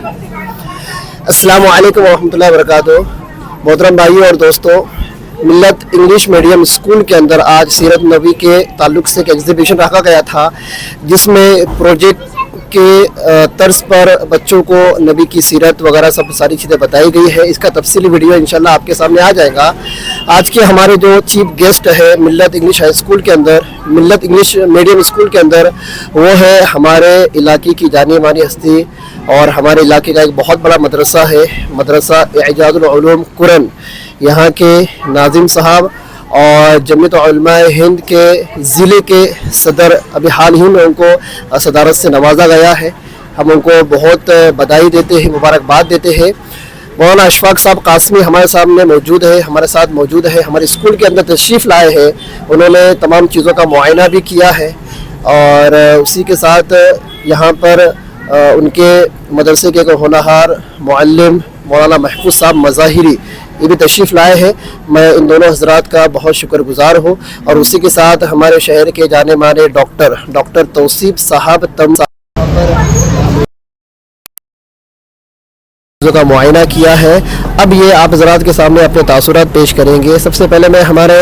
अस्सलाम वालेकुम रहमतुल्लाहि व बरकातुहू। मोहतरम भाइयों और दोस्तों, मिल्लत इंग्लिश मीडियम स्कूल के अंदर आज सीरत नबी के ताल्लुक से एक एग्जीबिशन रखा गया था, जिसमें प्रोजेक्ट के तर्ज पर बच्चों को नबी की सीरत वगैरह सब सारी चीज़ें बताई गई है। इसका तफसीली वीडियो इंशाल्लाह आपके सामने आ जाएगा। आज के हमारे जो चीफ गेस्ट है मिल्लत इंग्लिश हाई स्कूल के अंदर, मिल्लत इंग्लिश मीडियम स्कूल के अंदर, वो है हमारे इलाके की जानी मानी हस्ती और हमारे इलाके का एक बहुत बड़ा मदरसा है, मदरसा इजाजुल उलूम कुरन। यहाँ के नाजिम साहब और जमीयत उलमाए हिंद के ज़िले के सदर अभी हाल ही में उनको सदारत से नवाजा गया है। हम उनको बहुत बधाई देते हैं, मुबारकबाद देते हैं। मौलाना अशफाक साहब कासमी हमारे सामने मौजूद है, हमारे साथ मौजूद है, हमारे स्कूल के अंदर तशरीफ़ लाए हैं। उन्होंने तमाम चीज़ों का मुआयना भी किया है और उसी के साथ यहाँ पर उनके मदरसे के होनहार मुअल्लिम मौलाना महफूज साहब मज़ाहिरी ये भी तशरीफ़ लाए हैं। मैं इन दोनों हज़रात का बहुत शुक्रगुज़ार हूँ और उसी के साथ हमारे शहर के जाने माने डॉक्टर तौसीफ साहब तम का मुआयना किया है। अब ये आप हज़रात के सामने अपने तासुरात पेश करेंगे। सबसे पहले मैं हमारे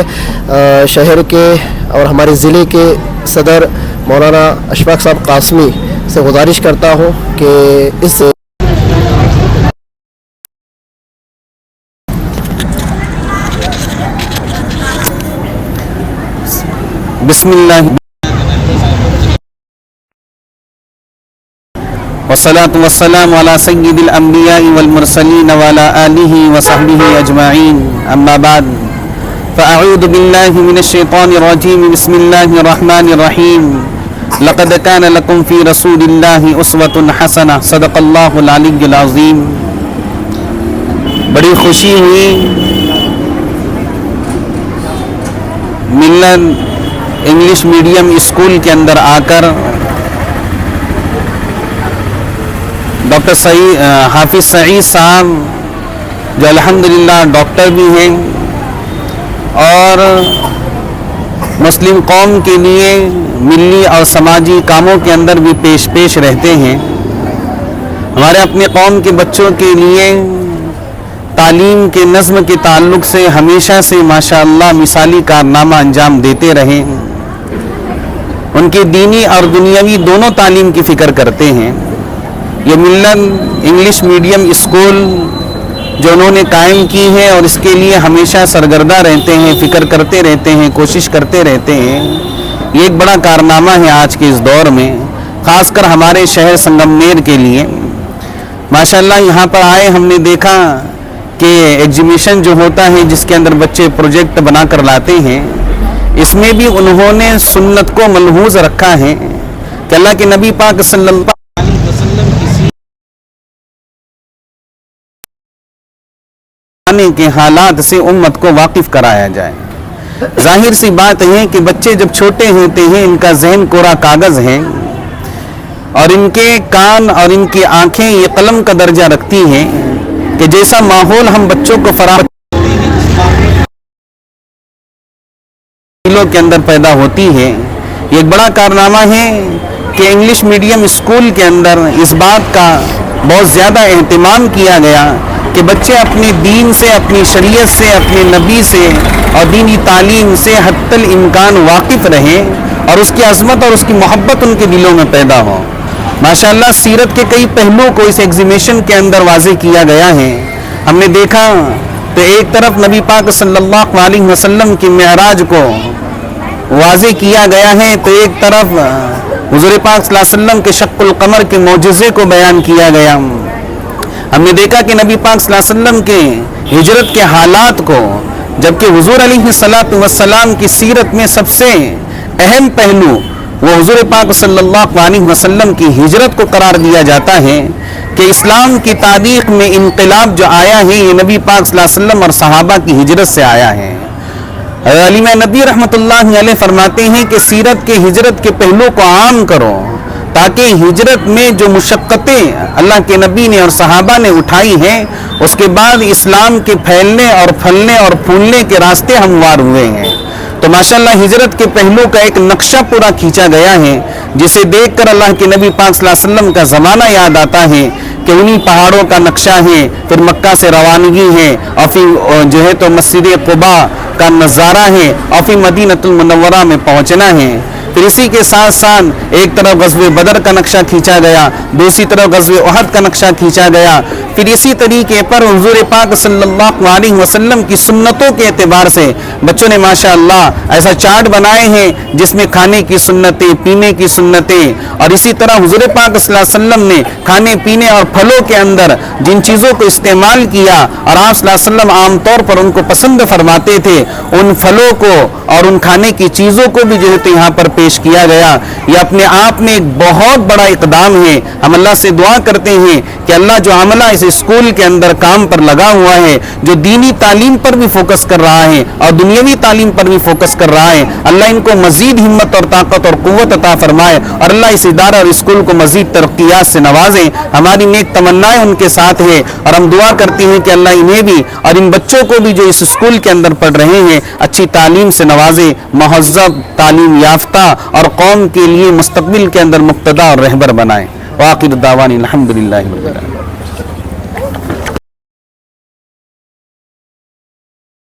शहर के और हमारे ज़िले के सदर मौलाना अशफाक साहब कासमी से गुजारिश करता हूँ कि इस बिस्मिल्लाह वस्सलातु वस्सलामु अला सय्यिदिल अंबिया'i वल मुरसलीन व अला आलिहि व सहबिहि अजमाइन, अम्मा बाद, फ़अऊज़ु बिल्लाहि मिनश शैतानिर रजीम, बिस्मिल्लाहिर रहमानिर रहीम। लक़द कान लकुम फ़ी रसूलिल्लाहि उस्वतुन हसना, सदक़ल्लाहुल अलिय्युल अज़ीम। बड़ी खुशी हुई मिल्लत इंग्लिश मीडियम स्कूल के अंदर आकर डॉक्टर हाफिज सईद साहब, जो अल्हम्दुलिल्लाह डॉक्टर भी हैं और मुस्लिम कौम के लिए मिली और समाजी कामों के अंदर भी पेश रहते हैं। हमारे अपने कौम के बच्चों के लिए तालीम के नज़्म के ताल्लुक़ से हमेशा से माशाअल्लाह मिसाली कारनामा अंजाम देते रहे। उनकी दीनी और दुनियावी दोनों तालीम की फ़िक्र करते हैं। ये मिल्लत इंग्लिश मीडियम स्कूल जो उन्होंने कायम की है और इसके लिए हमेशा सरगर्दा रहते हैं, फ़िक्र करते रहते हैं, कोशिश करते रहते हैं, ये एक बड़ा कारनामा है आज के इस दौर में, ख़ासकर हमारे शहर संगमनेर के लिए। माशाअल्लाह यहाँ पर आए हमने देखा कि एग्जीबिशन जो होता है जिसके अंदर बच्चे प्रोजेक्ट बना कर लाते हैं, इसमें भी उन्होंने सुन्नत को मलहूज रखा है कि अल्लाह के नबी पाक सल्लल्लाहु अलैहि वसल्लम की के हालात से उम्मत को वाकिफ कराया जाए। जाहिर सी बात है कि बच्चे जब छोटे होते हैं इनका जहन कोरा कागज है और इनके कान और इनकी आंखें ये कलम का दर्जा रखती हैं कि जैसा माहौल हम बच्चों को फराहम के अंदर पैदा होती है। ये एक बड़ा कारनामा है कि इंग्लिश मीडियम स्कूल के अंदर इस बात का बहुत ज़्यादा एहतमाम किया गया कि बच्चे अपने दीन से, अपनी शरीयत से, अपने नबी से और दीनी तालीम से हत्तल इम्कान वाकिफ़ रहें और उसकी अज़मत और उसकी मोहब्बत उनके दिलों में पैदा हो। माशाअल्लाह सीरत के कई पहलुओं को इस एग्जीबिशन के अंदर वाज़े किया गया है। हमने देखा तो एक तरफ नबी पाक सल्लल्लाहु अलैहि वसल्लम की मेराज को वाज़े किया गया है, तो एक तरफ हुज़ूर पाक सल्लल्लाहु अलैहि वसल्लम के शक्कुल कमर के मौजज़े को बयान किया गया। हमने देखा कि नबी पाक सल्लल्लाहु अलैहि वसल्लम के हिजरत के हालात को, जबकि हुज़ूर अलैहिस्सलातु वस्सलाम की सीरत में सबसे अहम पहलू वो हुज़ूर पाक सल्लल्लाहु अलैहि वसल्लम की हिजरत को करार दिया जाता है कि इस्लाम की तारीख़ में इनक़िलाब जो आया है ये नबी पाक सल्लल्लाहु अलैहि वसल्लम और सहाबा की हिजरत से आया है। अली नबी रहमतुल्लाहि अलैह फरमाते हैं कि सीरत के हिजरत के पहलू को आम करो ताकि हिजरत में जो मुशक्क़तें अल्लाह के नबी ने और सहाबा ने उठाई हैं उसके बाद इस्लाम के फैलने और फलने और फूलने के रास्ते हमवार हुए हैं। तो माशाअल्लाह हिजरत के पहलू का एक नक्शा पूरा खींचा गया है جسے دیکھ کر اللہ کے نبی پاک صلی اللہ علیہ وسلم کا زمانہ یاد آتا ہے کہ انہی پہاڑوں کا نقشہ ہے، پھر مکہ سے روانگی ہے، اور پھر جو ہے تو مسجد قباء کا نظارہ ہے، اور پھر مدینۃ المنورہ میں پہنچنا ہے۔ پھر اسی کے ساتھ ساتھ ایک طرف غزوہ بدر کا نقشہ کھینچا گیا، دوسری طرف غزوہ احد کا نقشہ کھینچا گیا۔ پھر اسی طریقے پر حضور پاک صلی اللہ علیہ وسلم کی سنتوں کے اعتبار سے بچوں نے ماشاءاللہ ایسا چارٹ بنائے ہیں جس میں کھانے کی سنتیں، پینے کی سنتیں، اور اسی طرح حضور پاک صلی اللہ علیہ وسلم نے کھانے پینے اور پھلوں کے اندر جن چیزوں کو استعمال کیا اور آپ صلی اللہ علیہ وسلم عام طور پر ان کو پسند فرماتے تھے، ان پھلوں کو اور ان کھانے کی چیزوں کو بھی جو ہے تو یہاں پر پیش کیا گیا۔ یہ اپنے آپ میں ایک بہت بڑا اقدام ہے۔ ہم اللہ سے دعا کرتے ہیں کہ اللہ جو عملہ اس اسکول کے اندر کام پر لگا ہوا ہے، جو دینی تعلیم پر بھی فوکس کر رہا ہے اور دنیاوی تعلیم پر بھی فوکس کر رہا ہے، اللہ ان کو مزید ہمت اور طاقت اور قوت عطا فرمائے، اور اللہ اس ادارہ اور اسکول کو مزید ترقیات سے نوازے۔ ہماری نیک تمنائیں ان کے ساتھ ہے، اور ہم دعا کرتے ہیں کہ اللہ انہیں بھی اور ان بچوں کو بھی جو اس اسکول کے اندر پڑھ رہے ہیں اچھی تعلیم سے نوازے، مہذب تعلیم یافتہ اور قوم کے لیے مستقبل کے اندر مقتدا اور رہبر بنائے۔ وآخر دعوانا الحمدللہ رب العالمین۔